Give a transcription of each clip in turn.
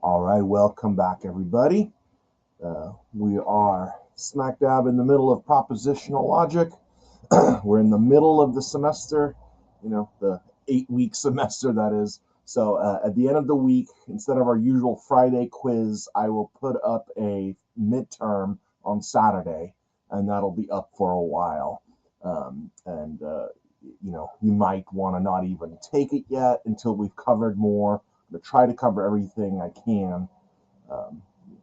All right, welcome back, everybody. We are smack dab in the middle of propositional logic. We're in the middle of the semester, the 8-week semester that is. So at the end of the week, instead of our usual Friday quiz, I will put up a midterm on Saturday, and that'll be up for a while. You might want to not even take it yet until we've covered more. I'm going to try to cover everything I can.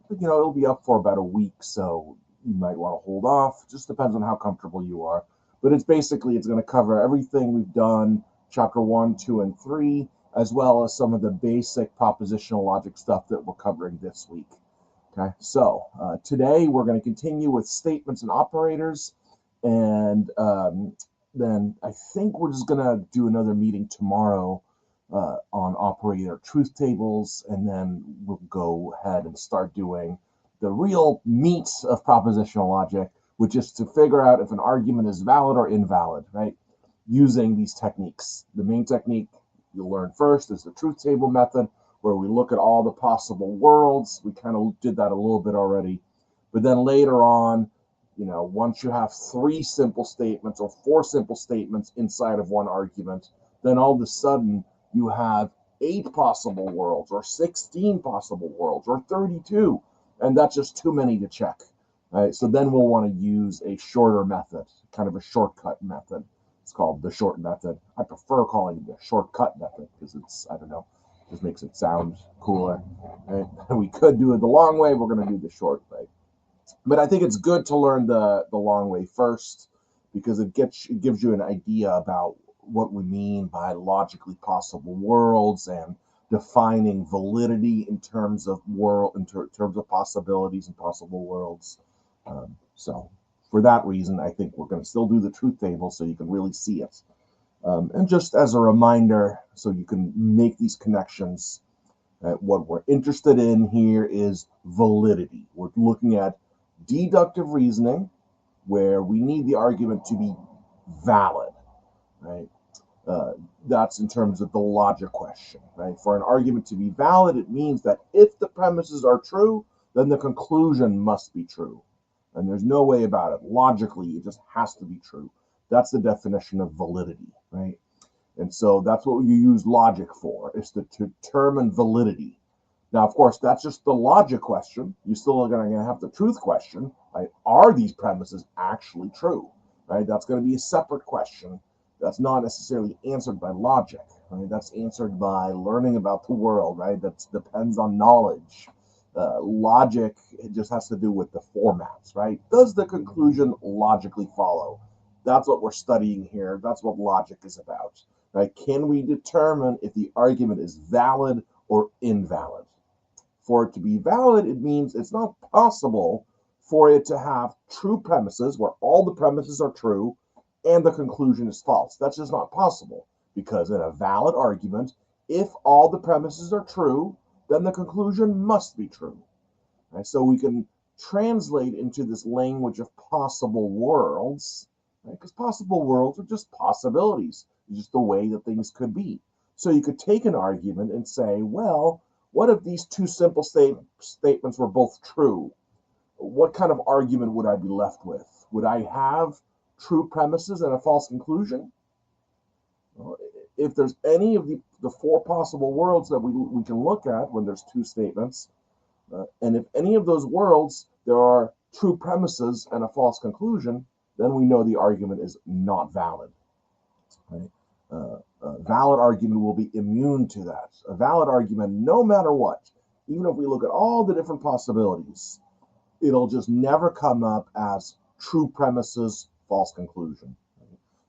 It'll be up for about a week, so you might want to hold off. Just depends on how comfortable you are. But it's going to cover everything we've done, chapter 1, 2, and 3, as well as some of the basic propositional logic stuff that we're covering this week. Okay, so today we're going to continue with statements and operators, and then I think we're just going to do another meeting tomorrow on operator truth tables, and then we'll go ahead and start doing the real meat of propositional logic, which is to figure out if an argument is valid or invalid, right? Using these techniques. The main technique you'll learn first is the truth table method, where we look at all the possible worlds. We kind of did that a little bit already. But then later on, once you have 3 simple statements or 4 simple statements inside of one argument, then all of a sudden you have 8 possible worlds or 16 possible worlds or 32, and that's just too many to check. Right? So then we'll want to use a shorter method, kind of a shortcut method. It's called the short method. I prefer calling it the shortcut method because just makes it sound cooler. Right? We could do it the long way. We're going to do the short way. But I think it's good to learn the long way first, because it gives you an idea about what we mean by logically possible worlds and defining validity in terms of terms of possibilities and possible worlds. So for that reason, I think we're going to still do the truth table so you can really see it. And just as a reminder, so you can make these connections, what we're interested in here is validity. We're looking at deductive reasoning, where we need the argument to be valid, right? That's in terms of the logic question, right? For an argument to be valid, it means that if the premises are true, then the conclusion must be true. And there's no way about it. Logically, it just has to be true. That's the definition of validity, right? And so that's what you use logic for, is to determine validity. Now, of course, that's just the logic question. You still are going to have the truth question, right? Are these premises actually true, right? That's going to be a separate question. That's not necessarily answered by logic, right? That's answered by learning about the world, right? That depends on knowledge. Logic, it just has to do with the formats, right? Does the conclusion logically follow? That's what we're studying here. That's what logic is about, right? Can we determine if the argument is valid or invalid? For it to be valid, it means it's not possible for it to have true premises where all the premises are true and the conclusion is false. That's just not possible, because in a valid argument, if all the premises are true, then the conclusion must be true. Right? So we can translate into this language of possible worlds, right? Because possible worlds are just possibilities, just the way that things could be. So you could take an argument and say, well, what if these 2 simple statements were both true? What kind of argument would I be left with? Would I have true premises and a false conclusion? Well, if there's any of the 4 possible worlds that we can look at when there's 2 statements, and if any of those worlds there are true premises and a false conclusion, then we know the argument is not valid. Right? A valid argument will be immune to that. A valid argument, no matter what, even if we look at all the different possibilities, it'll just never come up as true premises, false conclusion.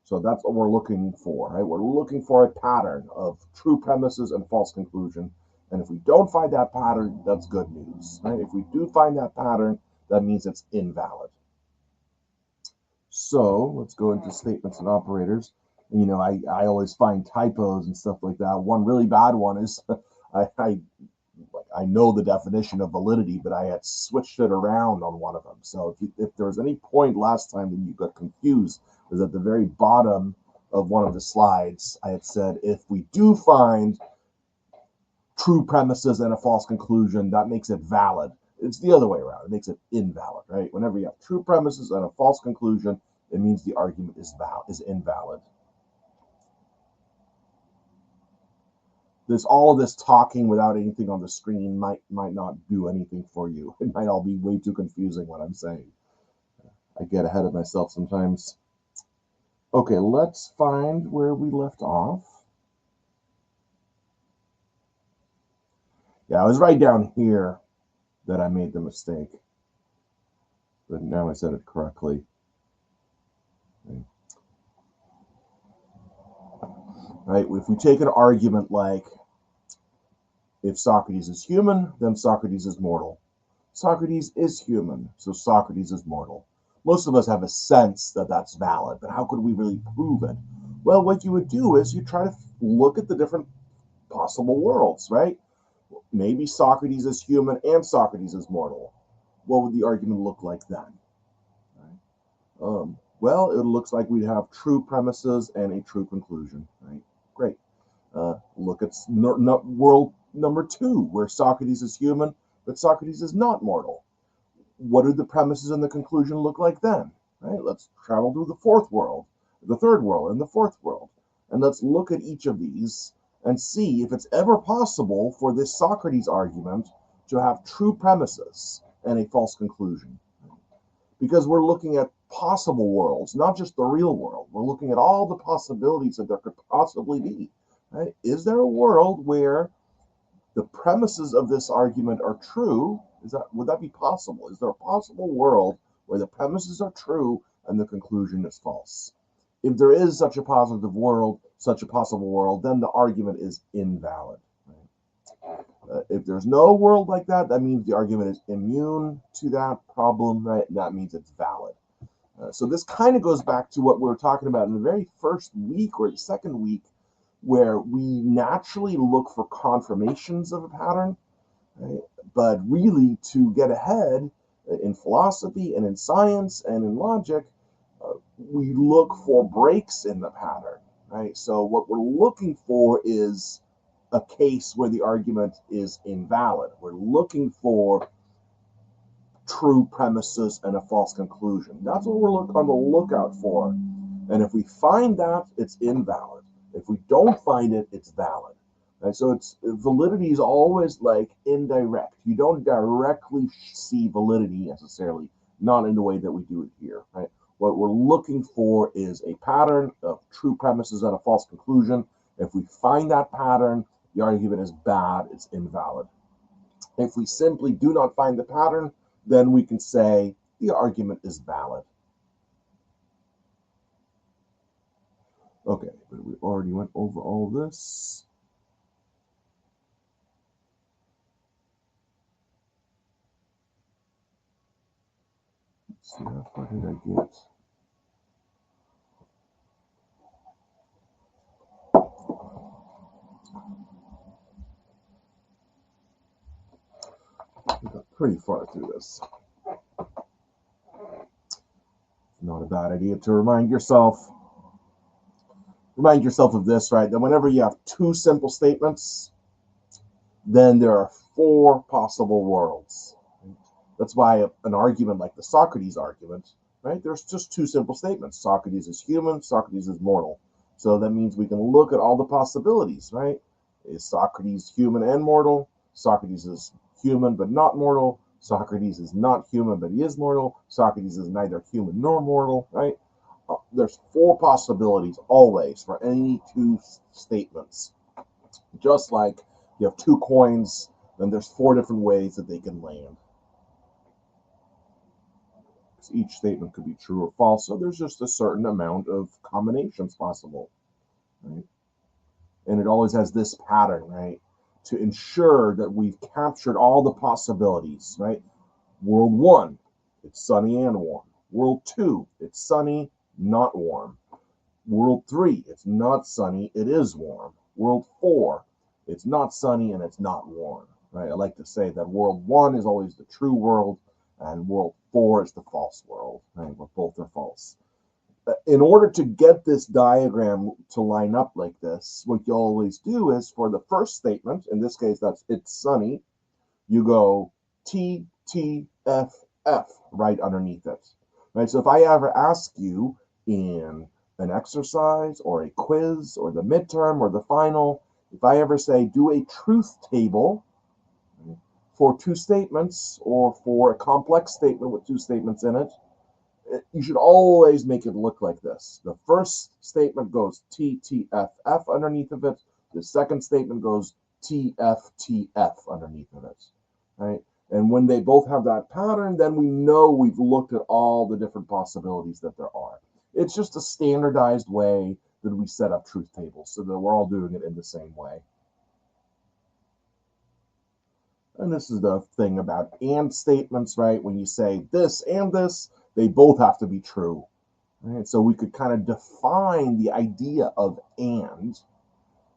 So that's what we're looking for, right? We're looking for a pattern of true premises and false conclusion. And if we don't find that pattern, that's good news, right? If we do find that pattern, that means it's invalid. So let's go into statements and operators. I always find typos and stuff like that. One really bad one is I know the definition of validity, but I had switched it around on one of them. So if there was any point last time that you got confused, it was at the very bottom of one of the slides. I had said, if we do find true premises and a false conclusion, that makes it valid. It's the other way around. It makes it invalid, right? Whenever you have true premises and a false conclusion, it means the argument is invalid. All of this talking without anything on the screen might not do anything for you. It might all be way too confusing what I'm saying. I get ahead of myself sometimes. Okay, let's find where we left off. Yeah, I was right down here that I made the mistake. But now I said it correctly. Right? If we take an argument like, if Socrates is human, then Socrates is mortal. Socrates is human, so Socrates is mortal. Most of us have a sense that that's valid, but how could we really prove it? Well, what you would do is you try to look at the different possible worlds, right? Maybe Socrates is human and Socrates is mortal. What would the argument look like then? Right? Well, it looks like we'd have true premises and a true conclusion, right? Great. Look at world number 2, where Socrates is human, but Socrates is not mortal. What do the premises and the conclusion look like then? Right? Let's travel to the 4th world, the 3rd world, and the 4th world. And let's look at each of these and see if it's ever possible for this Socrates argument to have true premises and a false conclusion. Because we're looking at possible worlds, not just the real world. We're looking at all the possibilities that there could possibly be. Right? Is there a world where the premises of this argument are true? Would that be possible? Is there a possible world where the premises are true and the conclusion is false? If there is such a possible world, then the argument is invalid. Right? If there's no world like that, that means the argument is immune to that problem, right? That means it's valid. So this kind of goes back to what we were talking about in the very first week or the second week, where we naturally look for confirmations of a pattern, right? But really, to get ahead in philosophy and in science and in logic, we look for breaks in the pattern, right? So what we're looking for is a case where the argument is invalid. We're looking for true premises and a false conclusion. That's what we're on the lookout for. And if we find that, it's invalid. If we don't find it, it's valid. Right? So validity is always like indirect. You don't directly see validity necessarily, not in the way that we do it here. Right? What we're looking for is a pattern of true premises and a false conclusion. If we find that pattern, the argument is bad, it's invalid. If we simply do not find the pattern, then we can say the argument is valid. Okay, but we already went over all this. Let's see, how far did I get? We got pretty far through this. Not a bad idea to remind yourself of this, right? That whenever you have 2 simple statements, then there are 4 possible worlds. That's why an argument like the Socrates argument, right? There's just 2 simple statements. Socrates is human, Socrates is mortal. So that means we can look at all the possibilities, right? Is Socrates human and mortal? Socrates is human but not mortal. Socrates is not human but he is mortal. Socrates is neither human nor mortal, right? There's 4 possibilities always for any 2 statements. Just like you have 2 coins, then there's 4 different ways that they can land. Each statement could be true or false, so there's just a certain amount of combinations possible, right? And it always has this pattern, right? To ensure that we've captured all the possibilities, right? World 1, it's sunny and warm. World 2, it's sunny, not warm. World 3, it's not sunny, it is warm. World 4, it's not sunny and it's not warm, right? I like to say that world 1 is always the true world, and world 4 is the false world, right? Where both are false. in order to get this diagram to line up like this, what you always do is for the first statement, in this case, that's it's sunny, you go T, T, F, F right underneath it. Right? So if I ever ask you in an exercise or a quiz or the midterm or the final, if I ever say do a truth table for two statements or for a complex statement with two statements in it, you should always make it look like this. The first statement goes T, T, F, F underneath of it. The second statement goes T, F, T, F underneath of it, right? And when they both have that pattern, then we know we've looked at all the different possibilities that there are. It's just a standardized way that we set up truth tables so that we're all doing it in the same way. And this is the thing about and statements, right? When you say this and this, they both have to be true. Right? So we could kind of define the idea of and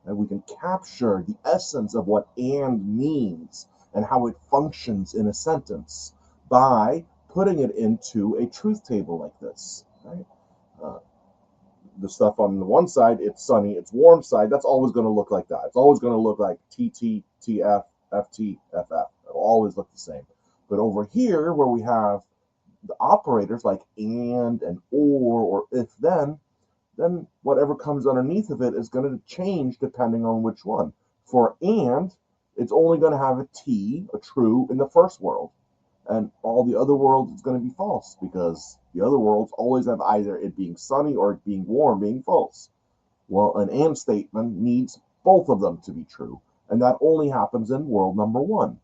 we can capture the essence of what and means and how it functions in a sentence by putting it into a truth table like this. Right? The stuff on the one side, it's sunny, it's warm side, that's always going to look like that. It's always going to look like TT, TF, FT, FF. It'll always look the same. But over here, where we have the operators like and or if then whatever comes underneath of it is going to change depending on which one. For and, it's only going to have a T, a true, in the first world. And all the other worlds is going to be false because the other worlds always have either it being sunny or it being warm being false. Well, an and statement needs both of them to be true. And that only happens in world number one.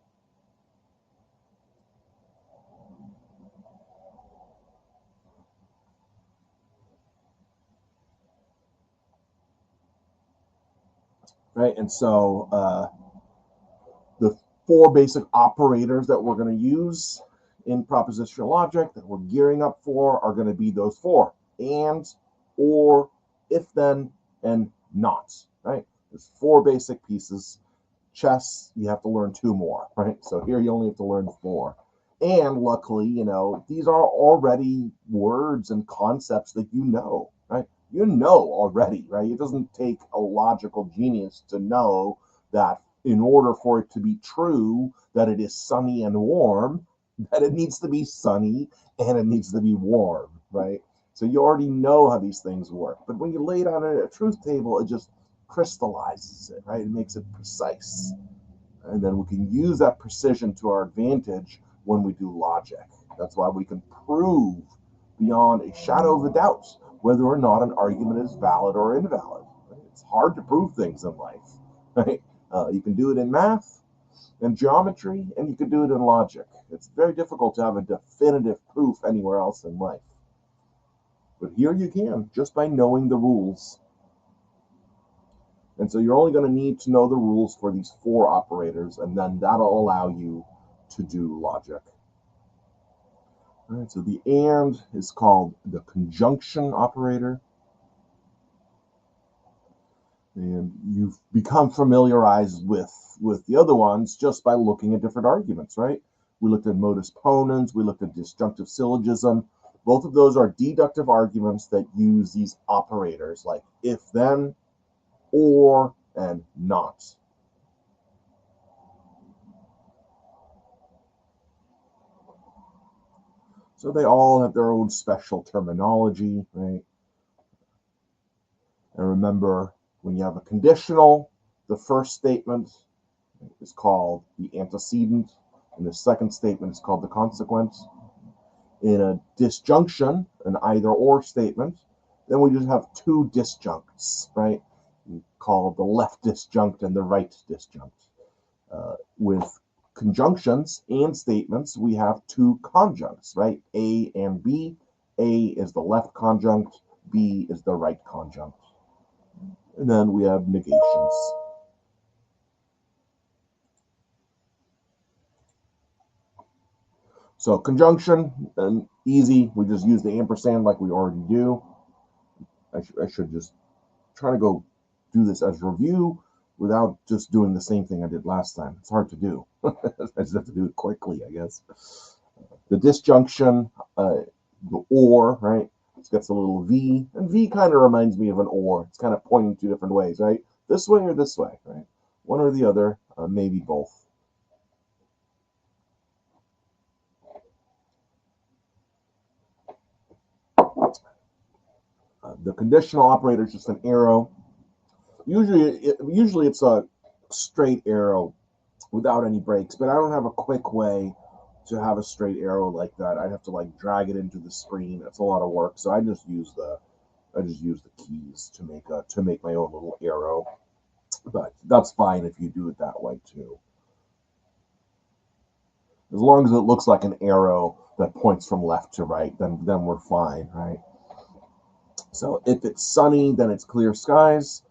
Right, and so the four basic operators that we're going to use in propositional logic that we're gearing up for are going to be those four: and, or, if then, and not. Right, there's four basic pieces. Chess, you have to learn two more. Right, so here you only have to learn four. And luckily, these are already words and concepts that you know. Right, you know already. Right, it doesn't take a logical genius to know that in order for it to be true that it is sunny and warm, that it needs to be sunny and it needs to be warm, right? So you already know how these things work. But when you lay it on a truth table, it just crystallizes it, right? It makes it precise. And then we can use that precision to our advantage when we do logic. That's why we can prove beyond a shadow of a doubt whether or not an argument is valid or invalid. Right? It's hard to prove things in life, right? You can do it in math and geometry, and you can do it in logic. It's very difficult to have a definitive proof anywhere else in life. But here you can, just by knowing the rules. And so you're only going to need to know the rules for these four operators, and then that'll allow you to do logic. All right, so the and is called the conjunction operator. And you've become familiarized with the other ones just by looking at different arguments, right? We looked at modus ponens, we looked at disjunctive syllogism. Both of those are deductive arguments that use these operators like if then, or, and not. So they all have their own special terminology, right? And remember, when you have a conditional, the first statement is called the antecedent, and the second statement is called the consequent. In a disjunction, an either-or statement, then we just have two disjuncts, right? We call the left disjunct and the right disjunct. With conjunctions and statements, we have two conjuncts, right? A and B. A is the left conjunct, B is the right conjunct. And then we have negations. So conjunction, and easy, we just use the ampersand like we already do. I should just try to go do this as review without just doing the same thing I did last time. It's hard to do. I just have to do it quickly, I guess. The disjunction, the or, right? It gets a little V, and V kind of reminds me of an or. It's kind of pointing two different ways, right? This way or this way, right? One or the other, maybe both. The conditional operator is just an arrow. Usually it's a straight arrow without any breaks, but I don't have a quick way to have a straight arrow like that. I'd have to like drag it into the screen. That's a lot of work. So I just use the keys to make my own little arrow. But that's fine if you do it that way too. As long as it looks like an arrow that points from left to right, then we're fine, right? So if it's sunny, then it's clear skies.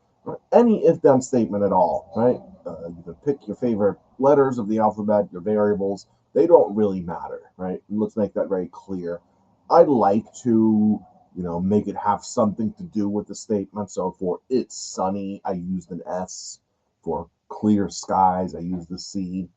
Any if-then statement at all, right? You can pick your favorite letters of the alphabet, your variables. They don't really matter, right? Let's make that very clear. I'd like to, make it have something to do with the statement. So for it's sunny, I used an S. For clear skies, I used the C.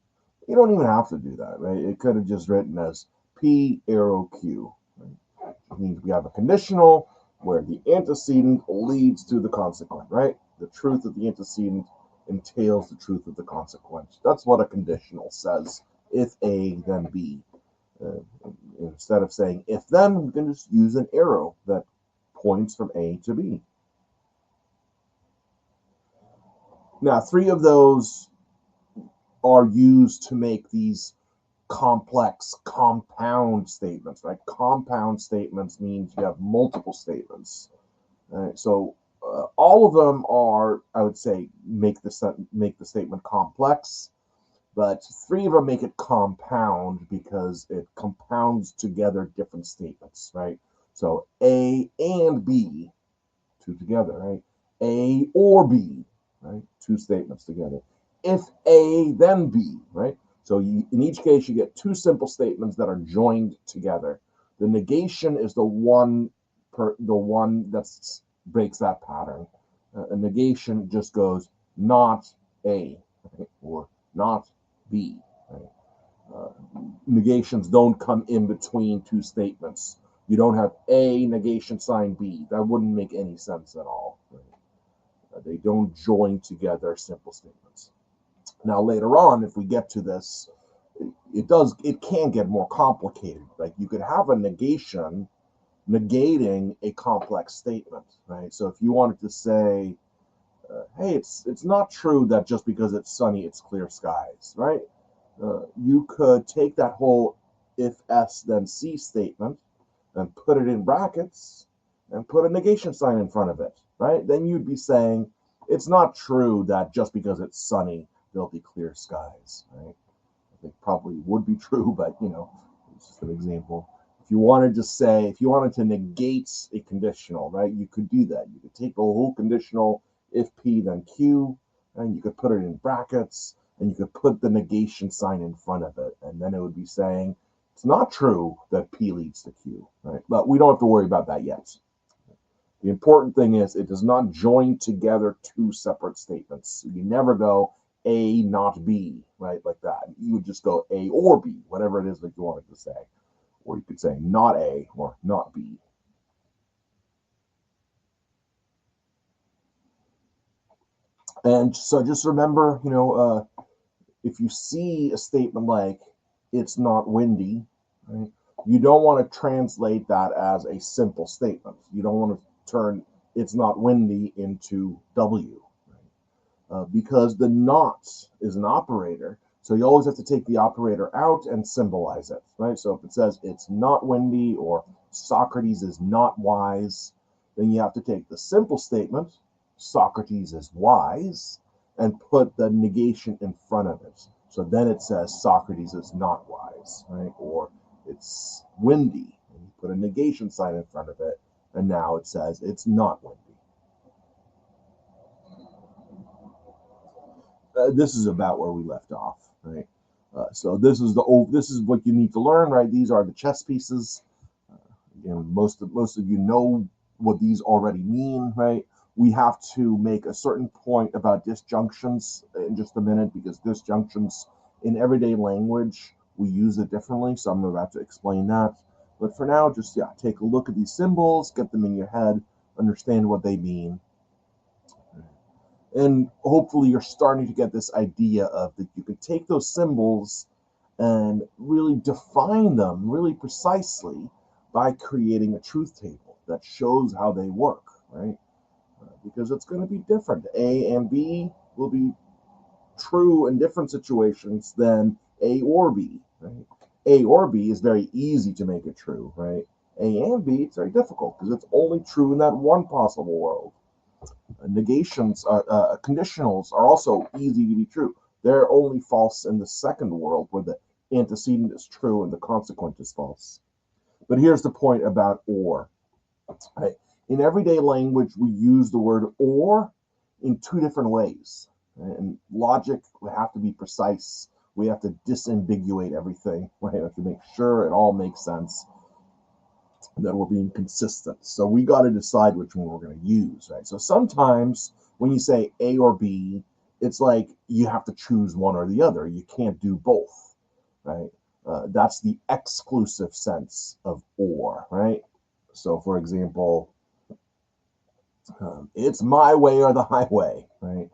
You don't even have to do that, right? It could have just written as P arrow Q. Right? It means we have a conditional where the antecedent leads to the consequent, right? The truth of the antecedent entails the truth of the consequent. That's what a conditional says. If A, then B. Instead of saying if then, we can just use an arrow that points from A to B. Now, 3 of those are used to make these complex compound statements, right? Compound statements means you have multiple statements. Right? So all of them are, I would say, make the statement complex, but 3 of them make it compound because it compounds together different statements, right? So A and B, 2 together, right? A or B, right? 2 statements together. If A, then B, right? So in each case, you get 2 simple statements that are joined together. The negation is the one that breaks that pattern. A negation just goes not A, right? Or not B. Right? Negations don't come in between 2 statements. You don't have A negation sign B. That wouldn't make any sense at all. Right? They don't join together simple statements. Now later on, if we get to this, it can get more complicated. Like you could have a negation negating a complex statement, right? So if you wanted to say, hey, it's not true that just because it's sunny, it's clear skies, right? You could take that whole if S then C statement and put it in brackets and put a negation sign in front of it, right? Then you'd be saying it's not true that just because it's sunny, there'll be clear skies, right? I think probably would be true, but it's just an example. If you wanted to negate a conditional, right, you could do that. You could take the whole conditional if P then Q, and you could put it in brackets, and you could put the negation sign in front of it, and then it would be saying it's not true that P leads to Q, right? But we don't have to worry about that yet. The important thing is it does not join together 2 separate statements. You never go A, not B, right, like that. You would just go A or B, whatever it is that you wanted to say. Or you could say not A or not B. And so just remember, if you see a statement like it's not windy, right, you don't want to translate that as a simple statement. You don't want to turn it's not windy into W, right? Because the not is an operator. So you always have to take the operator out and symbolize it, right? So if it says it's not windy or Socrates is not wise, then you have to take the simple statement, Socrates is wise, and put the negation in front of it. So then it says Socrates is not wise, right? Or it's windy, and you put a negation sign in front of it, and now it says it's not windy. This is about where we left off, right? So this is what you need to learn, right? These are the chess pieces. Most of you know what these already mean, right? We have to make a certain point about disjunctions in just a minute, because disjunctions in everyday language we use it differently. So I'm about to explain that. But for now, just take a look at these symbols, get them in your head, understand what they mean, and hopefully you're starting to get this idea of that you can take those symbols and really define them really precisely by creating a truth table that shows how they work, right? Because it's going to be different. A and B will be true in different situations than A or B, right? A or B is very easy to make it true, right? A and B, it's very difficult because it's only true in that one possible world. Negations, conditionals are also easy to be true. They're only false in the second world where the antecedent is true and the consequent is false. But here's the point about or. Right? In everyday language, we use the word or in two different ways. Right? And logic, we have to be precise. We have to disambiguate everything. Right? We have to make sure it all makes sense, that we're being consistent. So we got to decide which one we're going to use, right? So sometimes when you say A or B, it's like you have to choose one or the other. You can't do both, right? That's the exclusive sense of or, right? So for example, it's my way or the highway, right?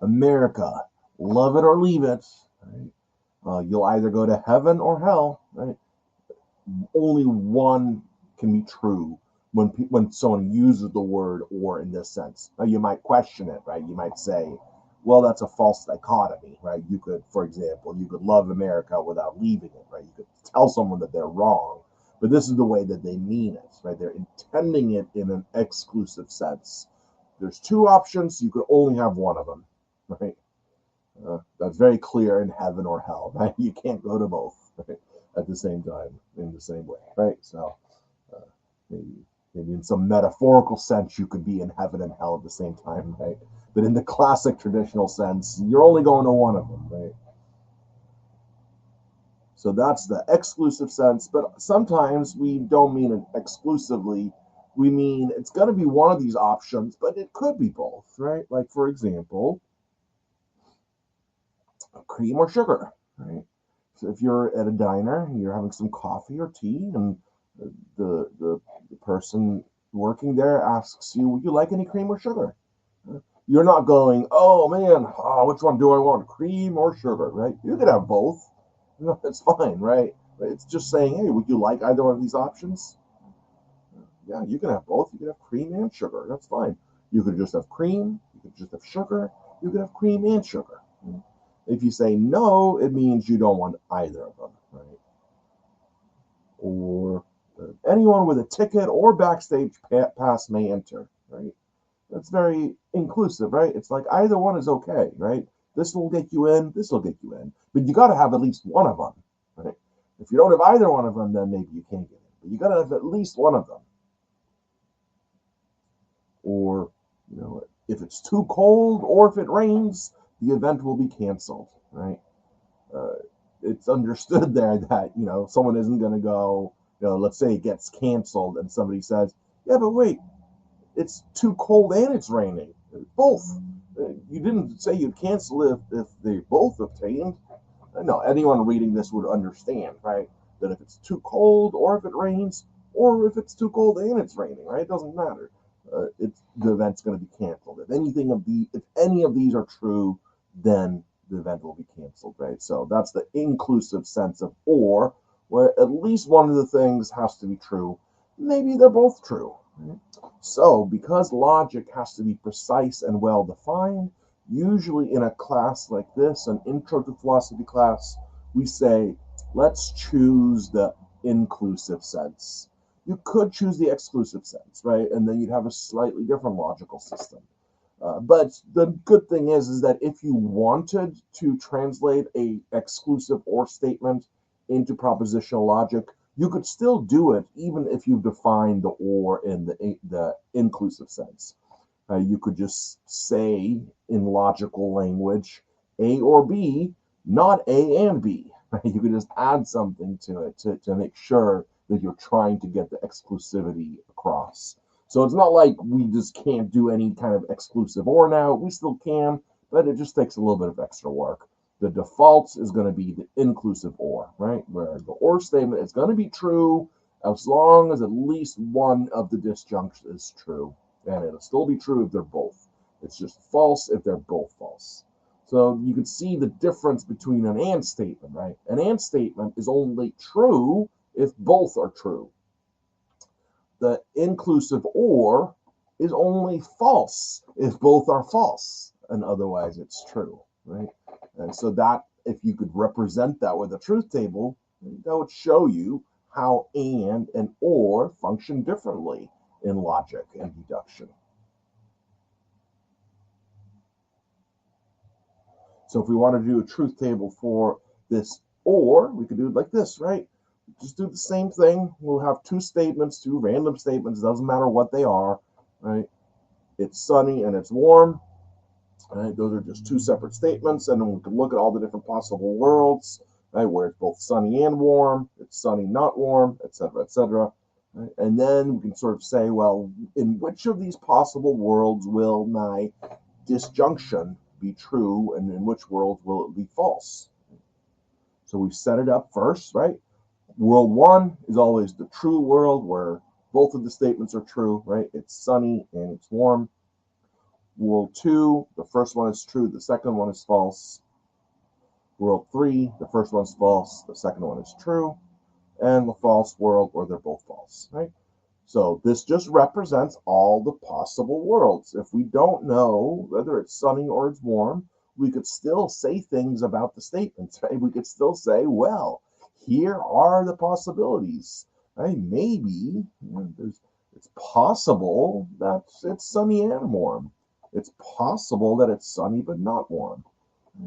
America, love it or leave it, right? You'll either go to heaven or hell, right? Only one can be true when someone uses the word or in this sense. Now you might question it, right? You might say, well, that's a false dichotomy, right? You could, for example, you could love America without leaving it, right? You could tell someone that they're wrong, but this is the way that they mean it, right? They're intending it in an exclusive sense. There's two options, you could only have one of them, right? That's very clear in heaven or hell, right? You can't go to both, right? At the same time, in the same way, right? So uh, maybe in some metaphorical sense, you could be in heaven and hell at the same time, right? But in the classic traditional sense, you're only going to one of them, right? So that's the exclusive sense. But sometimes we don't mean it exclusively. We mean it's going to be one of these options, but it could be both, right? Like, for example, cream or sugar, right? So if you're at a diner, you're having some coffee or tea, and the person working there asks you, "Would you like any cream or sugar?" You're not going, "Oh man, which one do I want, cream or sugar?" Right? You can have both. No, it's fine, right? It's just saying, "Hey, would you like either one of these options?" Yeah, you can have both. You can have cream and sugar. That's fine. You could just have cream. You could just have sugar. You could have cream and sugar. If you say no, it means you don't want either of them, right? Or anyone with a ticket or backstage pass may enter, right? That's very inclusive, right? It's like either one is okay, right? This will get you in, this will get you in, but you got to have at least one of them, right? If you don't have either one of them, then maybe you can't get in, but you got to have at least one of them. Or, if it's too cold or if it rains, the event will be canceled, right? Uh, it's understood there that someone isn't going to go. Let's say it gets canceled, and somebody says, "Yeah, but wait, it's too cold and it's raining. Both. You didn't say you'd cancel if they both obtained." No, anyone reading this would understand, right? That if it's too cold, or if it rains, or if it's too cold and it's raining, right? It doesn't matter. The event's going to be canceled. If any of these are true, then the event will be canceled, right? So that's the inclusive sense of or, where at least one of the things has to be true. Maybe they're both true. Right? So because logic has to be precise and well defined, usually in a class like this, an intro to philosophy class, we say, let's choose the inclusive sense. You could choose the exclusive sense, right? And then you'd have a slightly different logical system. But the good thing is that if you wanted to translate a exclusive or statement into propositional logic, you could still do it even if you define the or in the inclusive sense. You could just say in logical language A or B, not A and B. Right? You could just add something to it to make sure that you're trying to get the exclusivity across. So it's not like we just can't do any kind of exclusive or now. We still can, but it just takes a little bit of extra work. The default is going to be the inclusive or, right? Where the or statement is going to be true as long as at least one of the disjuncts is true. And it'll still be true if they're both. It's just false if they're both false. So you can see the difference between an and statement, right? An and statement is only true if both are true. The inclusive or is only false if both are false, and otherwise it's true, right? And so that, if you could represent that with a truth table, that would show you how and or function differently in logic and deduction. So if we want to do a truth table for this or, we could do it like this, right? Just do the same thing. We'll have two statements, two random statements. Doesn't matter what they are, right? It's sunny and it's warm. Right? Those are just two separate statements, and then we can look at all the different possible worlds, right? Where it's both sunny and warm, it's sunny, not warm, etc., etc. Right? And then we can sort of say, well, in which of these possible worlds will my disjunction be true, and in which world will it be false? So we've set it up first, right? World one is always the true world where both of the statements are true, right? It's sunny and it's warm. World two, the first one is true, the second one is false. World three, the first one's false, the second one is true. And the false world where they're both false, right? So this just represents all the possible worlds. If we don't know whether it's sunny or it's warm, we could still say things about the statements, right? We could still say, well, here are the possibilities, right? Maybe it's possible that it's sunny and warm. It's possible that it's sunny but not warm.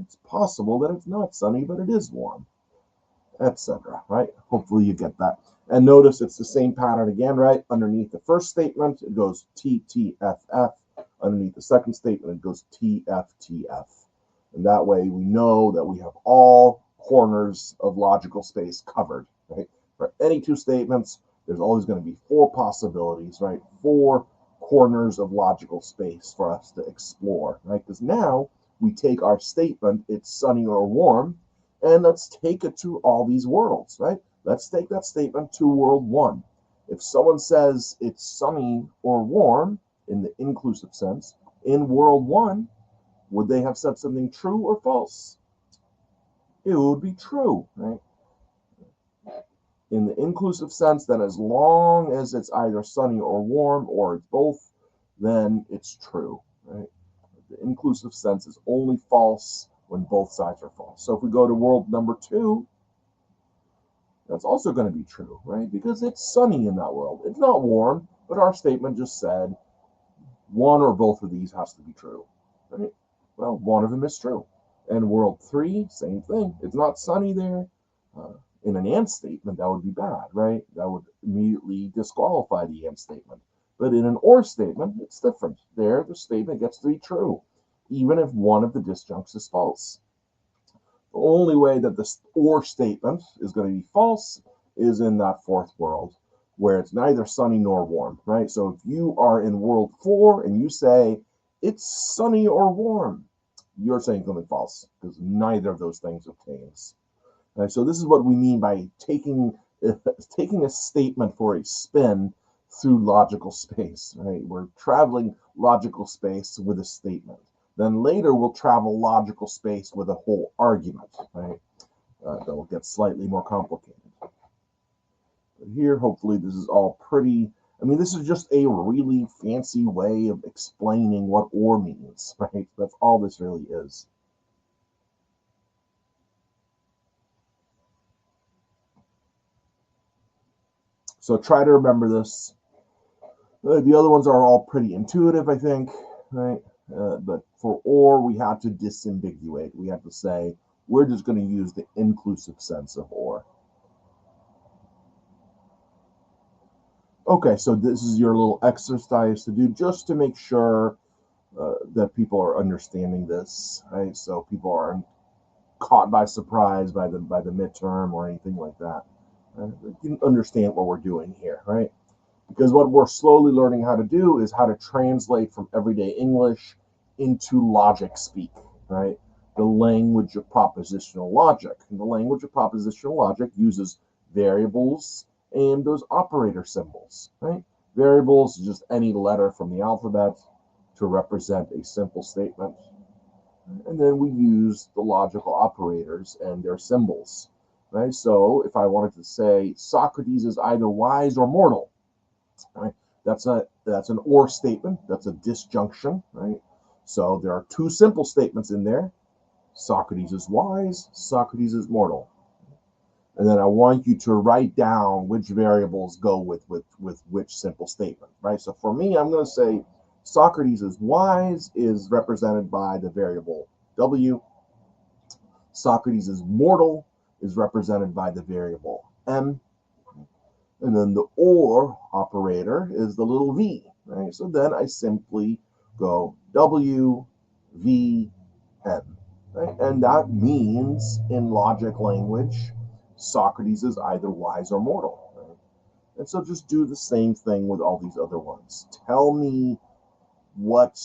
It's possible that it's not sunny but it is warm, etc. Right? Hopefully you get that. And notice it's the same pattern again, right? Underneath the first statement, it goes T, T, F, F. Underneath the second statement, it goes T, F, T, F. And that way we know that we have all corners of logical space covered, right? For any two statements, there's always going to be four possibilities, right? Four corners of logical space for us to explore, right? Because now we take our statement, it's sunny or warm, and let's take it to all these worlds, right? Let's take that statement to world one. If someone says it's sunny or warm in the inclusive sense, in world one, would they have said something true or false? It would be true, right? In the inclusive sense, then as long as it's either sunny or warm or it's both, then it's true, right? The inclusive sense is only false when both sides are false. So if we go to world number two, that's also going to be true, right? Because it's sunny in that world. It's not warm, but our statement just said one or both of these has to be true, right? Well, one of them is true. And world three, same thing. It's not sunny there. In an and statement, that would be bad, right? That would immediately disqualify the and statement. But in an or statement, it's different. There, the statement gets to be true, even if one of the disjuncts is false. The only way that the or statement is going to be false is in that fourth world, where it's neither sunny nor warm, right? So if you are in world four and you say it's sunny or warm, you're saying something false because neither of those things obtains. Right? So this is what we mean by taking a statement for a spin through logical space, right? We're traveling logical space with a statement. Then later we'll travel logical space with a whole argument, right? That will get slightly more complicated. But here, hopefully, this is all pretty. I mean, this is just a really fancy way of explaining what or means, right? That's all this really is. So try to remember this. The other ones are all pretty intuitive, I think, right? But for or, we have to disambiguate. We have to say, we're just going to use the inclusive sense of or. Okay, so this is your little exercise to do just to make sure that people are understanding this, right? So people aren't caught by surprise by the midterm or anything like that. You can understand what we're doing here, right? Because what we're slowly learning how to do is how to translate from everyday English into logic speak, right? The language of propositional logic. And the language of propositional logic uses variables and those operator symbols, right? Variables is just any letter from the alphabet to represent a simple statement. And then we use the logical operators and their symbols, right? So if I wanted to say Socrates is either wise or mortal, right? That's an or statement. That's a disjunction, right? So there are two simple statements in there. Socrates is wise, Socrates is mortal. And then I want you to write down which variables go with which simple statement, right? So for me, I'm going to say Socrates is wise is represented by the variable W. Socrates is mortal is represented by the variable M. And then the or operator is the little v, right? So then I simply go W, V, M, right? And that means in logic language, Socrates is either wise or mortal, right? And so just do the same thing with all these other ones. Tell me what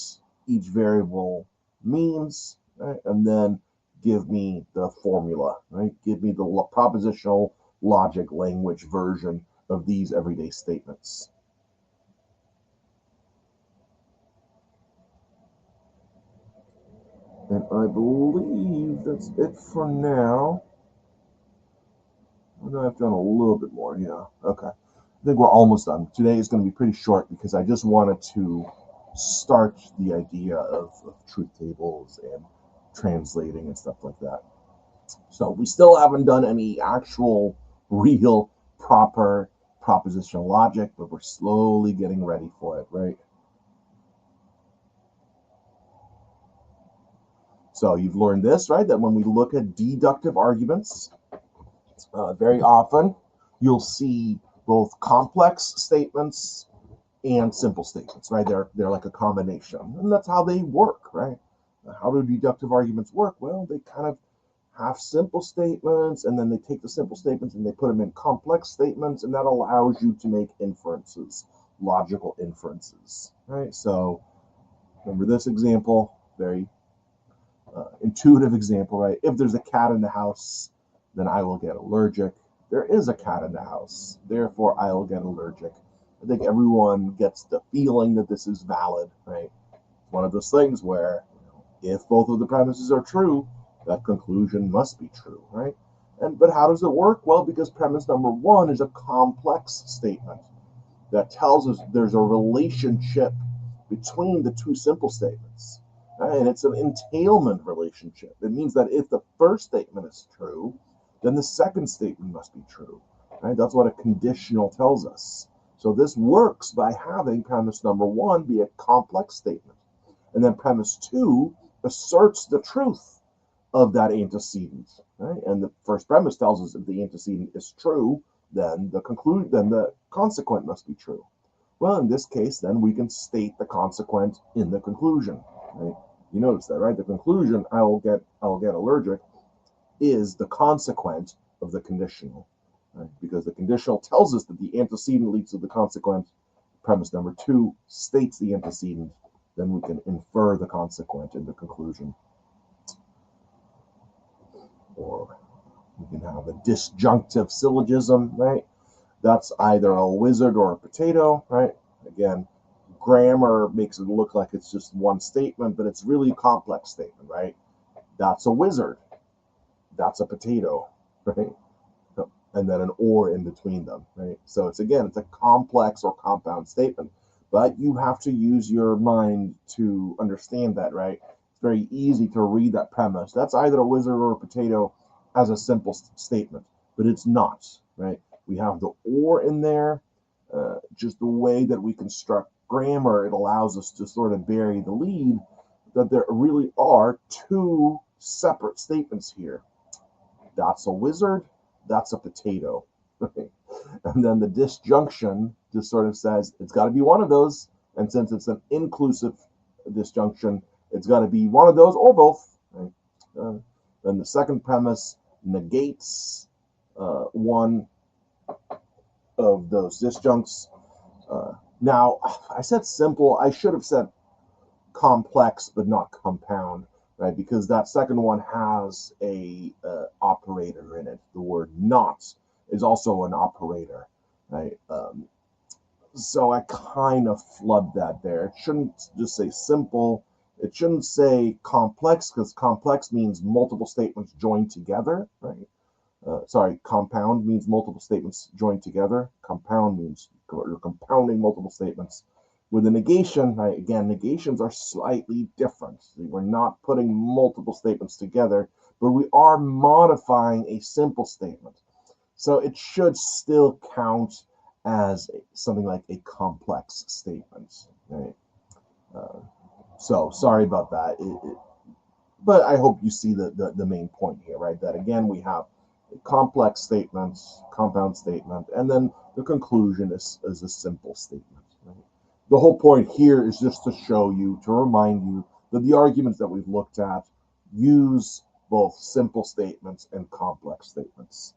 each variable means, right? And then give me the formula, right? Give me the propositional logic language version of these everyday statements. And I believe that's it for now. I know I've done a little bit more, yeah. Okay. I think we're almost done. Today is going to be pretty short because I just wanted to start the idea of truth tables and translating and stuff like that. So we still haven't done any actual, real, proper propositional logic, but we're slowly getting ready for it, right? So you've learned this, right? That when we look at deductive arguments, very often you'll see both complex statements and simple statements, right? They're like a combination, and that's how they work, right? How do deductive arguments work? Well, they kind of have simple statements, and then they take the simple statements and they put them in complex statements, and that allows you to make inferences, logical inferences, right? So remember this example, very intuitive example, right? If there's a cat in the house, then I will get allergic. There is a cat in the house, therefore I will get allergic. I think everyone gets the feeling that this is valid, right? One of those things where if both of the premises are true, that conclusion must be true, right? But how does it work? Well, because premise number one is a complex statement that tells us there's a relationship between the two simple statements, right? And it's an entailment relationship. It means that if the first statement is true, then the second statement must be true, right? That's what a conditional tells us. So this works by having premise number one be a complex statement, and then premise two asserts the truth of that antecedent, right? And the first premise tells us if the antecedent is true, then the consequent must be true. Well, in this case, then we can state the consequent in the conclusion, right? You notice that, right? The conclusion, I will get allergic, is the consequent of the conditional, right? Because the conditional tells us that the antecedent leads to the consequent. Premise number two states the antecedent, then we can infer the consequent in the conclusion. Or we can have a disjunctive syllogism, right? That's either a wizard or a potato, right? Again, grammar makes it look like it's just one statement, but it's really a complex statement, right? That's a wizard. That's a potato, right? And then an or in between them, right? So it's a complex or compound statement, but you have to use your mind to understand that, right? It's very easy to read that premise. That's either a wizard or a potato as a simple statement, but it's not, right? We have the or in there. Just the way that we construct grammar, it allows us to sort of bury the lead that there really are two separate statements here. That's a wizard, that's a potato. And then the disjunction just sort of says it's got to be one of those. And since it's an inclusive disjunction, it's got to be one of those or both. Right? Then the second premise negates one of those disjuncts. Now, I said simple. I should have said complex, but not compound, right? Because that second one has a operator in it. The word not is also an operator. right? So I kind of flubbed that there. It shouldn't just say simple. It shouldn't say complex, because complex means multiple statements joined together, right? Sorry, compound means multiple statements joined together. Compound means you're compounding multiple statements. With a negation, right, again, negations are slightly different. We're not putting multiple statements together, but we are modifying a simple statement. So it should still count as something like a complex statement. Right? Uh, so sorry about that. But I hope you see the main point here, right? That again, we have complex statements, compound statement, and then the conclusion is a simple statement. Right? The whole point here is just to show you, to remind you that the arguments that we've looked at use both simple statements and complex statements.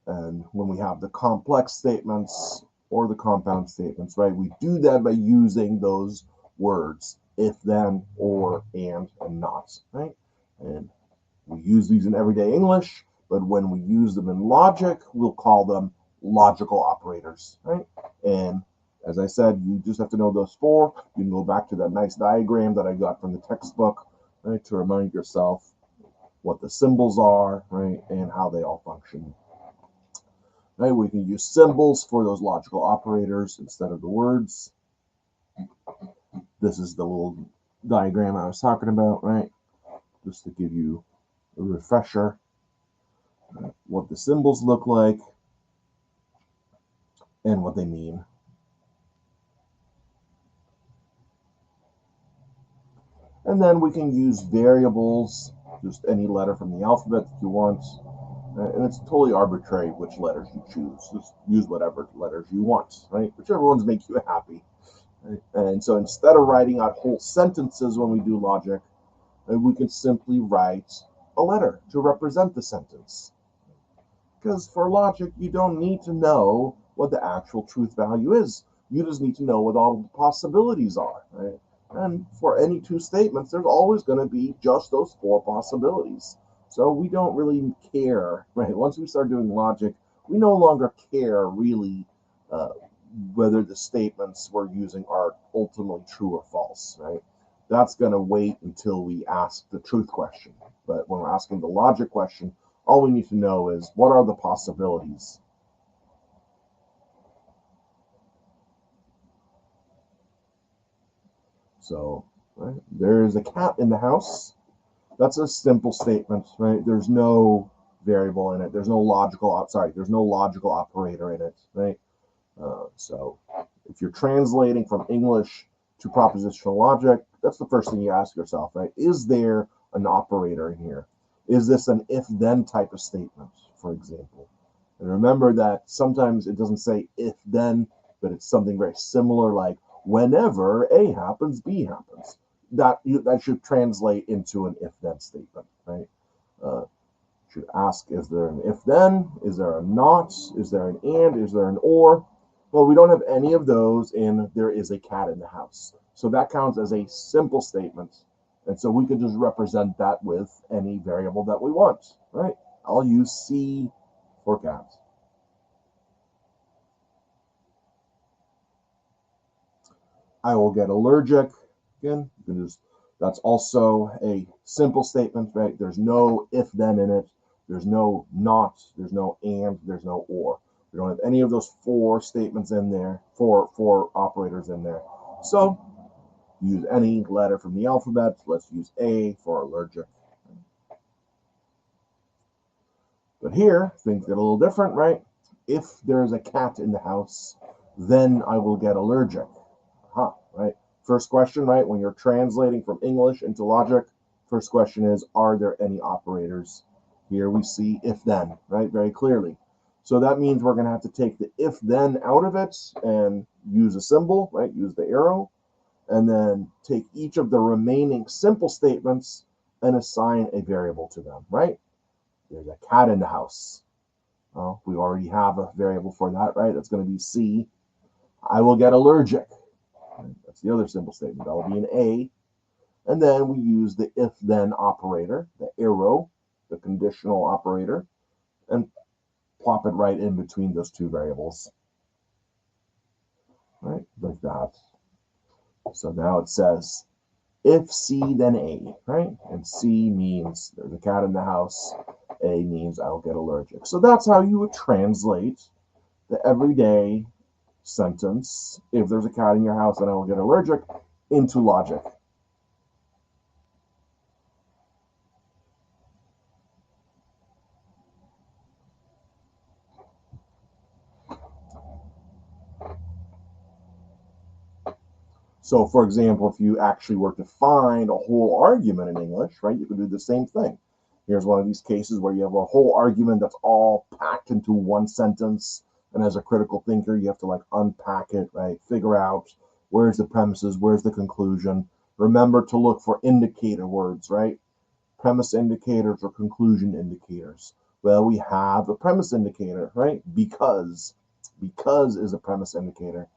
And when we have the complex statements or the compound statements, right, we do that by using those words, if, then, or, and not, right? And we use these in everyday English, but when we use them in logic, we'll call them logical operators, right? And as I said, you just have to know those four. You can go back to that nice diagram that I got from the textbook, right, to remind yourself what the symbols are, right, and how they all function. Right, we can use symbols for those logical operators instead of the words. This is the little diagram I was talking about, right? Just to give you a refresher, what the symbols look like and what they mean. And then we can use variables, just any letter from the alphabet that you want. And it's totally arbitrary which letters you choose. Just use whatever letters you want, right? Whichever ones make you happy. Right? And so instead of writing out whole sentences when we do logic, we can simply write a letter to represent the sentence. Because for logic, you don't need to know what the actual truth value is. You just need to know what all the possibilities are, right? And for any two statements, there's always going to be just those four possibilities. So we don't really care, right? Once we start doing logic, we no longer care really uh, whether the statements we're using are ultimately true or false, right? That's going to wait until we ask the truth question. But when we're asking the logic question, all we need to know is what are the possibilities. So, right, there is a cat in the house. That's a simple statement, right? There's no variable in it. There's no logical, there's no logical operator in it, right? So if you're translating from English to propositional logic, that's the first thing you ask yourself, right? Is there an operator in here? Is this an if-then type of statement, for example? And remember that sometimes it doesn't say if-then, but it's something very similar, like whenever A happens, B happens. That should translate into an if-then statement, right? Should ask, is there an if-then? Is there a not? Is there an and? Is there an or? Well, we don't have any of those, and there is a cat in the house. So that counts as a simple statement. And so we could just represent that with any variable that we want, right? I'll use C for cat. I will get allergic. Again, you can just, that's also a simple statement, right? There's no if then in it. There's no not, there's no and, there's no or. We don't have any of those four statements in there, four operators in there. So use any letter from the alphabet. Let's use A for allergic. But here, things get a little different, right? If there's a cat in the house, then I will get allergic. Right? First question, right? When you're translating from English into logic, first question is, are there any operators? Here we see if then, right? Very clearly. So that means we're going to have to take the if then out of it and use a symbol, right? Use the arrow, and then take each of the remaining simple statements and assign a variable to them, right? There's a cat in the house. Well, we already have a variable for that, right? That's going to be C. I will get allergic. That's the other simple statement. That will be an A. And then we use the if-then operator, the arrow, the conditional operator, and plop it right in between those two variables, right? Like that. So now it says, if C, then A, right? And C means there's a cat in the house. A means I'll get allergic. So that's how you would translate the everyday sentence, if there's a cat in your house and I will get allergic, into logic. So, for example, if you actually were to find a whole argument in English, right, you could do the same thing. Here's one of these cases where you have a whole argument that's all packed into one sentence. And as a critical thinker, you have to like unpack it, right? Figure out where's the premises, where's the conclusion. Remember to look for indicator words, right? Premise indicators or conclusion indicators. Well, we have a premise indicator, right? Because is a premise indicator.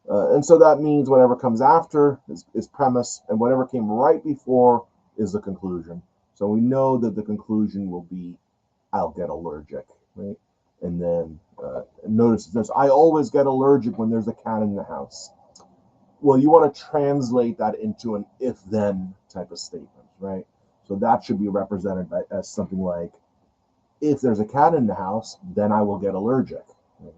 And so that means whatever comes after is premise, and whatever came right before is the conclusion. So we know that the conclusion will be, I'll get allergic, right? And then notice this, I always get allergic when there's a cat in the house. Well, you want to translate that into an if-then type of statement, right? So that should be represented as something like, if there's a cat in the house, then I will get allergic. Right?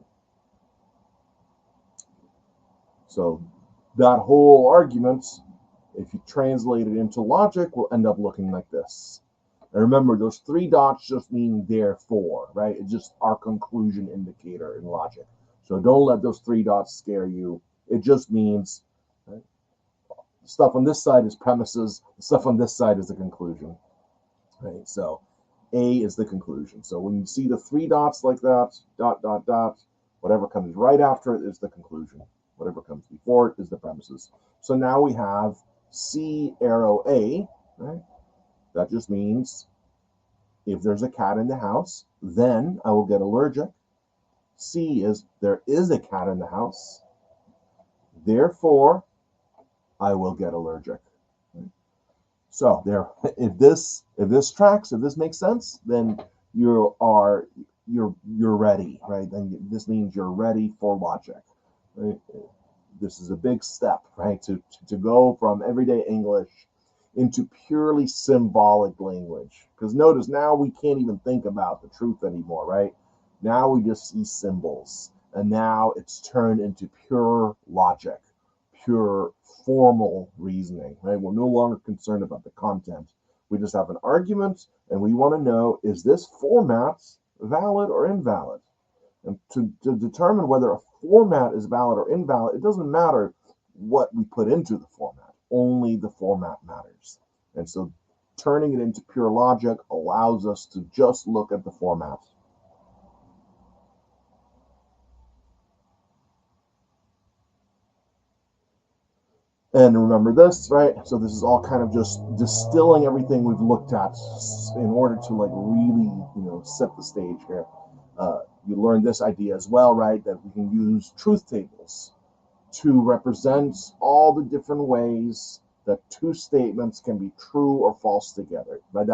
So that whole argument, if you translate it into logic, will end up looking like this. And remember, those three dots just mean therefore, right? It's just our conclusion indicator in logic. So don't let those three dots scare you. It just means, right, stuff on this side is premises, the stuff on this side is the conclusion. Right? So A is the conclusion. So when you see the three dots like that, dot, dot, dot, whatever comes right after it is the conclusion. Whatever comes before it is the premises. So now we have C arrow A, right? That just means if there's a cat in the house, then I will get allergic. C is there is a cat in the house, therefore I will get allergic. So there, if this tracks, if this makes sense, then you're ready, right? Then this means you're ready for logic. Right? This is a big step, right? To go from everyday English into purely symbolic language. Because notice now we can't even think about the truth anymore, right? Now we just see symbols, and now it's turned into pure logic, pure formal reasoning, right? We're no longer concerned about the content. We just have an argument, and we want to know, is this format valid or invalid? And to determine whether a format is valid or invalid, it doesn't matter what we put into the format. Only the format matters. And so turning it into pure logic allows us to just look at the format. And remember this, right? So this is all kind of just distilling everything we've looked at in order to like really, set the stage here. You learned this idea as well, right? That we can use truth tables to represent all the different ways that two statements can be true or false together. By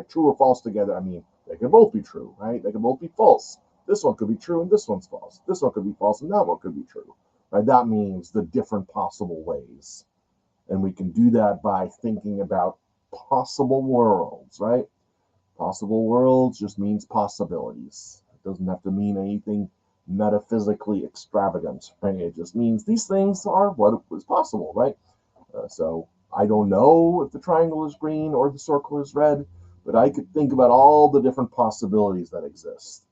true or false together, I mean they can both be true, right? They can both be false. This one could be true and this one's false. This one could be false and that one could be true. Right? That means the different possible ways. And we can do that by thinking about possible worlds, right? Possible worlds just means possibilities. It doesn't have to mean anything metaphysically extravagant, right? It just means these things are what is possible, right? So I don't know if the triangle is green or the circle is red, but I could think about all the different possibilities that exist.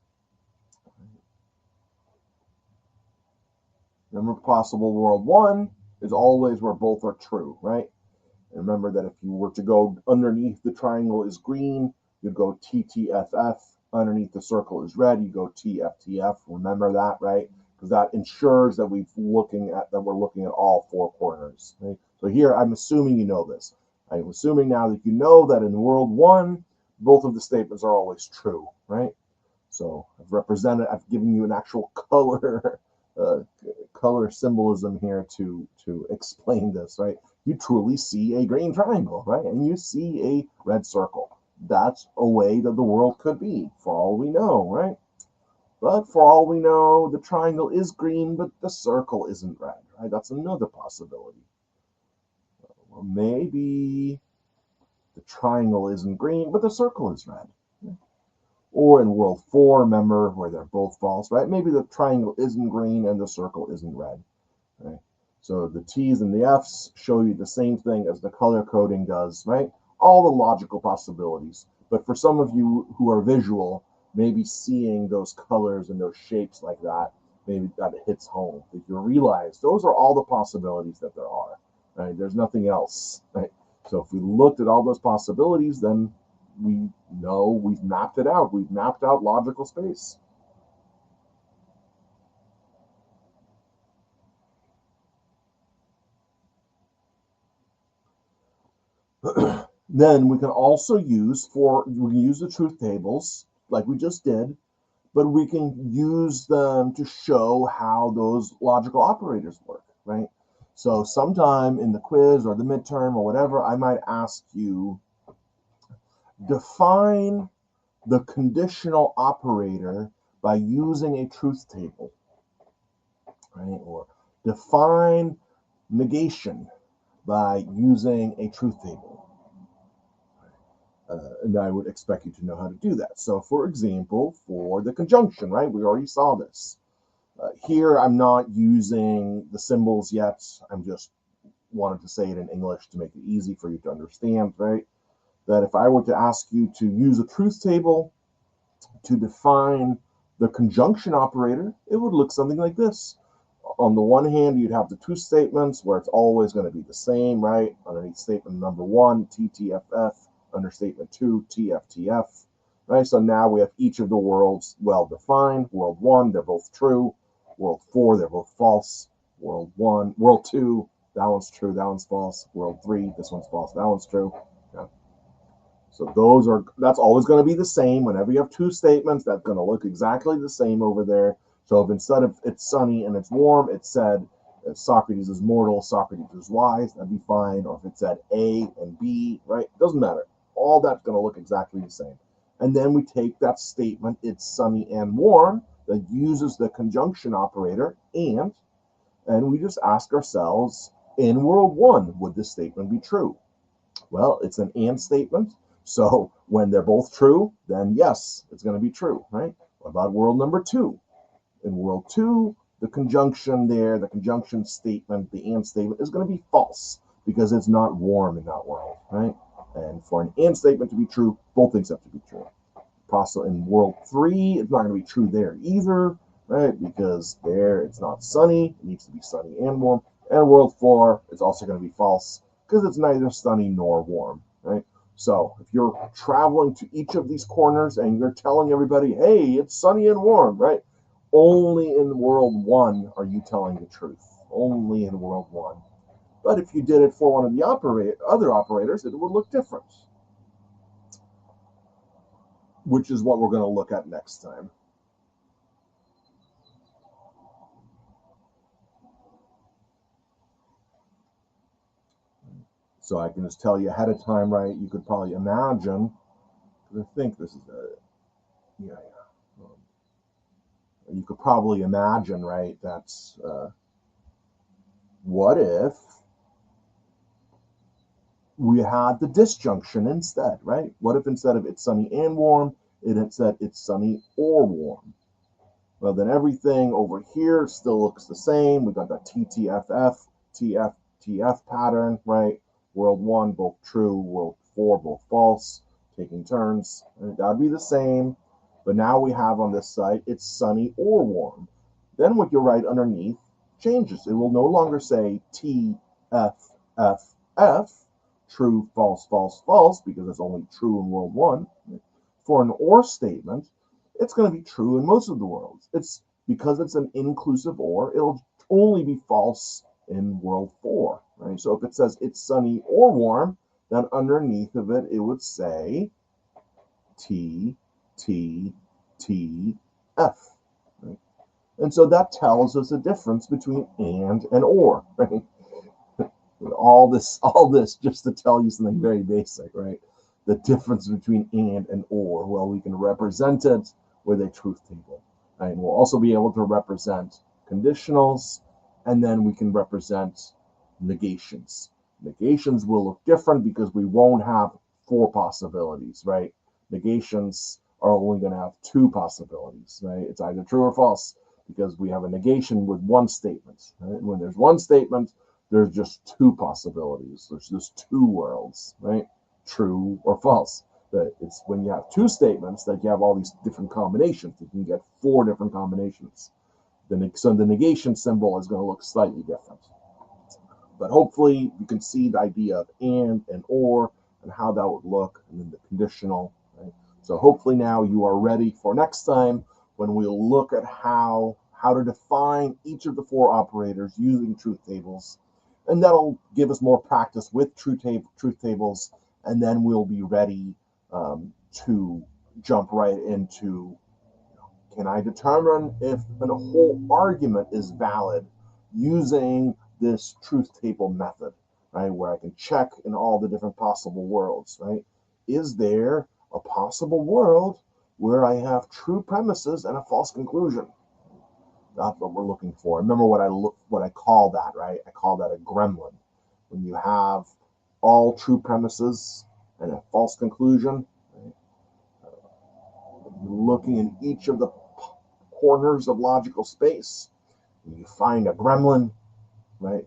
Remember, possible world one is always where both are true, right? And remember that if you were to go underneath the triangle is green, you'd go TTFF. Underneath the circle is red, you go TFTF. Remember that, right? Because that ensures that we're looking at all four corners. Right? So here, I'm assuming you know this. I'm assuming now that you know that in world one, both of the statements are always true, right? So I've given you an actual color symbolism here to explain this, right? You truly see a green triangle, right? And you see a red circle. That's a way that the world could be, for all we know, right? But for all we know, the triangle is green, but the circle isn't red, right? That's another possibility. Or maybe the triangle isn't green, but the circle is red. Or in world 4, remember, where they're both false, right? Maybe the triangle isn't green and the circle isn't red, right? So the T's and the F's show you the same thing as the color coding does, right? All the logical possibilities. But for some of you who are visual, maybe seeing those colors and those shapes like that, maybe that hits home. That you realize those are all the possibilities that there are, right? There's nothing else, right? So if we looked at all those possibilities, then we know we've mapped it out. We've mapped out logical space. Then we can also use the truth tables like we just did, but we can use them to show how those logical operators work, right? So sometime in the quiz or the midterm or whatever, I might ask you, define the conditional operator by using a truth table, right? Or define negation by using a truth table. And I would expect you to know how to do that. So for example, for the conjunction, right? We already saw this. Here, I'm not using the symbols yet. I'm just wanted to say it in English to make it easy for you to understand, right? That if I were to ask you to use a truth table to define the conjunction operator, it would look something like this. On the one hand, you'd have the two statements where it's always going to be the same, right? Underneath statement number 1, TTFF. Under statement 2, TFTF. Right? So now we have each of the worlds well defined. World 1, they're both true. World 4, they're both false. World 2, that one's true, that one's false. World 3, this one's false, that one's true. Yeah. So that's always going to be the same. Whenever you have two statements, that's going to look exactly the same over there. So if instead of it's sunny and it's warm, it said Socrates is mortal, Socrates is wise, that'd be fine. Or if it said A and B, right? Doesn't matter. All that's going to look exactly the same. And then we take that statement, it's sunny and warm, that uses the conjunction operator and we just ask ourselves, in world 1, would this statement be true? Well, it's an and statement. So when they're both true, then yes, it's going to be true, right? What about world number 2? In world 2, the conjunction there, the conjunction statement, the and statement is going to be false because it's not warm in that world, right? And for an and statement to be true, both things have to be true. Also in world 3, it's not going to be true there either, right? Because there it's not sunny, it needs to be sunny and warm. And world 4 is also going to be false because it's neither sunny nor warm, right? So if you're traveling to each of these corners and you're telling everybody, hey, it's sunny and warm, right? Only in world 1 are you telling the truth. Only in world 1. But if you did it for one of the other operators, it would look different, which is what we're going to look at next time. So I can just tell you ahead of time, right? You could probably imagine, I think this is you could probably imagine, right? That's what if we had the disjunction instead, right? What if instead of it's sunny and warm, it said it's sunny or warm? Well, then everything over here still looks the same. We got that TTFF, TFTF pattern, right? World 1, both true. World 4, both false. Taking turns. That would be the same. But now we have on this side, it's sunny or warm. Then what you write underneath changes. It will no longer say TFFF, true, false, false, false, because it's only true in world 1. For an or statement, it's going to be true in most of the worlds. It's because it's an inclusive or, it'll only be false in world 4, right? So if it says it's sunny or warm, then underneath of it, it would say T, T, T, F, right? And so that tells us the difference between and or, right? all this just to tell you something very basic, right? The difference between and or. Well, we can represent it with a truth table. right? And we'll also be able to represent conditionals, and then we can represent negations. Negations will look different because we won't have 4 possibilities, right? Negations are only going to have 2 possibilities, right? It's either true or false because we have a negation with 1 statement, right? When there's 1 statement, there's just 2 possibilities. There's just 2 worlds, right? True or false. But it's when you have 2 statements that you have all these different combinations. You can get 4 different combinations. So the negation symbol is going to look slightly different. But hopefully you can see the idea of and or and how that would look, and then the conditional. Right? So hopefully now you are ready for next time when we'll look at how to define each of the 4 operators using truth tables. And that'll give us more practice with truth tables, and then we'll be ready to jump right into, can I determine if a whole argument is valid using this truth table method, right? Where I can check in all the different possible worlds, right? Is there a possible world where I have true premises and a false conclusion? That's what we're looking for. Remember what I call that, right? I call that a gremlin. When you have all true premises and a false conclusion, right? You're looking in each of the corners of logical space. You find a gremlin, right?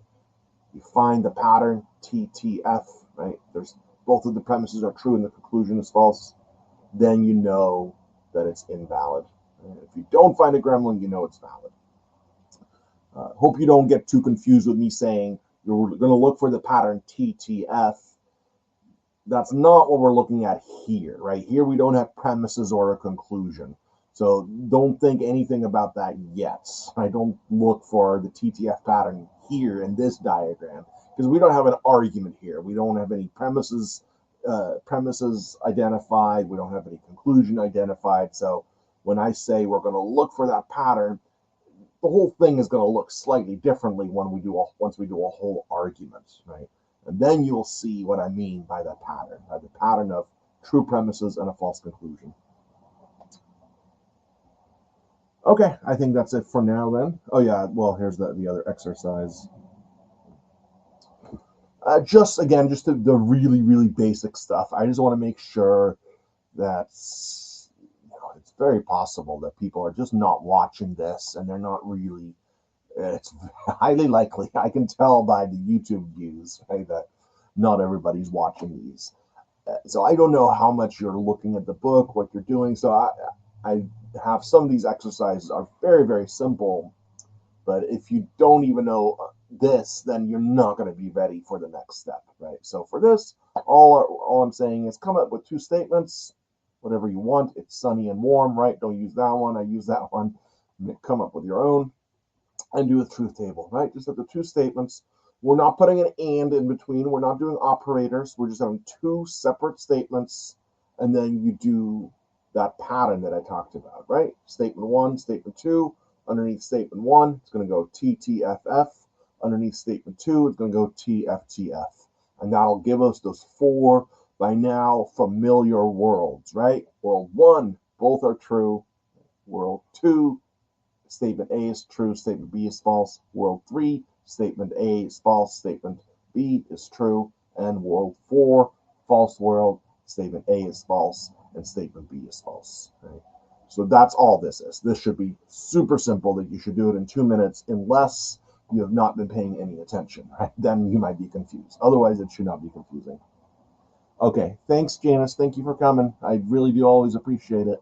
You find the pattern TTF, right? There's both of the premises are true and the conclusion is false. Then you know that it's invalid. Right? If you don't find a gremlin, you know it's valid. Hope you don't get too confused with me saying you're going to look for the pattern TTF. That's not what we're looking at here, right? Here we don't have premises or a conclusion. So don't think anything about that yet. I don't look for the TTF pattern here in this diagram because we don't have an argument here. We don't have any premises identified. We don't have any conclusion identified. So when I say we're going to look for that pattern, the whole thing is going to look slightly differently once we do a whole argument, right? And then you'll see what I mean by the pattern of true premises and a false conclusion. Okay, I think that's it for now then. Oh yeah, well, here's the other exercise. Just the really, really basic stuff. I just want to make sure that it's very possible that people are just not watching this and they're not really, it's highly likely, I can tell by the YouTube views, right, that not everybody's watching these. So I don't know how much you're looking at the book, what you're doing. So I have some of these exercises are very, very simple, but if you don't even know this, then you're not going to be ready for the next step, right? So for this, all I'm saying is come up with 2 statements, whatever you want. It's sunny and warm, right? Don't use that one. I use that one. Come up with your own and do a truth table, right? Just have the 2 statements. We're not putting an and in between. We're not doing operators. We're just having 2 separate statements, and then you do that pattern that I talked about, right? Statement 1, statement 2. Underneath statement 1, it's going to go TTFF. Underneath statement 2, it's going to go TFTF. And that'll give us those 4 by now familiar worlds, right? World 1, both are true. World 2, statement A is true, statement B is false. World 3, statement A is false, statement B is true. And world 4, false world, statement A is false, and statement B is false. Right? So that's all this is. This should be super simple that you should do it in 2 minutes unless you have not been paying any attention. Right? Then you might be confused. Otherwise, it should not be confusing. Okay, thanks, Janice. Thank you for coming. I really do always appreciate it.